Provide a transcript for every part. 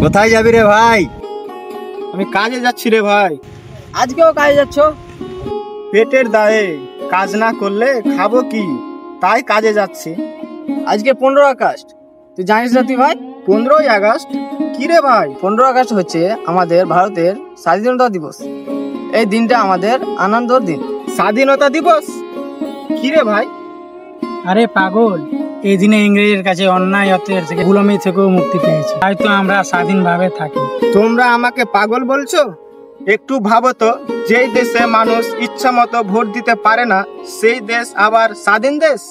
কোথায় যাবি রে ভাই? আমি কাজে যাচ্ছি রে ভাই। আজকেও কাজে যাচ্ছ? পেটের দায়ে কাজ না করলে খাবো কি, তাই কাজে যাচ্ছি। আজকে 15 আগস্ট, তুই জানিস না তুই ভাই? 15ই আগস্ট? কি রে ভাই? 15 আগস্ট হচ্ছে আমাদের ভারতের স্বাধীনতা দিবস। এই দিনটা আমাদের আনন্দের দিন। স্বাধীনতা দিবস? কি রে ভাই? আরে পাগল, এই দিনে ইংরেজের কাছে অন্যায় অত্যাচার থেকে গোলামি থেকেও মুক্তি পেয়েছে, তাই তো আমরা স্বাধীনভাবে থাকি। তোমরা আমাকে পাগল বলছো? একটু ভাবো তো, যেই দেশে মানুষ ইচ্ছা মতো ভোট দিতে পারে না, সেই দেশ আবার স্বাধীন দেশ?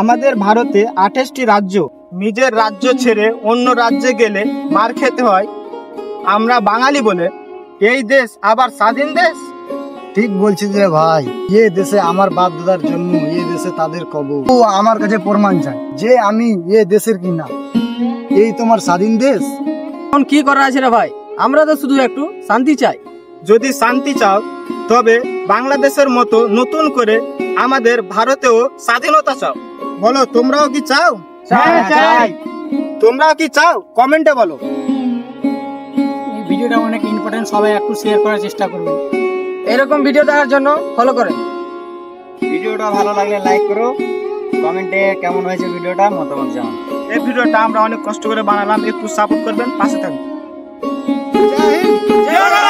আমাদের ভারতে 28টি রাজ্য, নিজের রাজ্য ছেড়ে অন্য রাজ্যে গেলে মার খেতে হয়। আমরা বাঙালি বলে এই দেশ আবার স্বাধীন দেশ? ঠিক বলছিস রে ভাই। এ দেশে আমার বাপ দাদার জন্ম, এ দেশে তাদের কবর। ও আমার কাছে প্রমাণ চাই যে আমি এ দেশের কিনা। এই তোমার স্বাধীন দেশ। এখন কি করার আছে রে ভাই? আমরা তো শুধু একটু শান্তি চাই। যদি শান্তি চাও তবে বাংলাদেশের মতো নতুন করে আমাদের ভারতেও স্বাধীনতা চাও। বলো, তোমরাও কি চাও? চাই। তোমরাও কি চাও? কমেন্টে বলো। এই ভিডিওটা অনেক ইম্পর্টেন্ট, সবাই একটু শেয়ার করার চেষ্টা করবেন। এরকম ভিডিও দেখার জন্য ফলো করে। ভিডিওটা ভালো লাগলে লাইক করো, কমেন্টে কেমন হয়েছে ভিডিওটা মতামত জানাও। এই ভিডিওটা আমরা অনেক কষ্ট করে বানালাম, একটু সাপোর্ট করবেন, পাশে থাকবেন। জয় হিন্দ।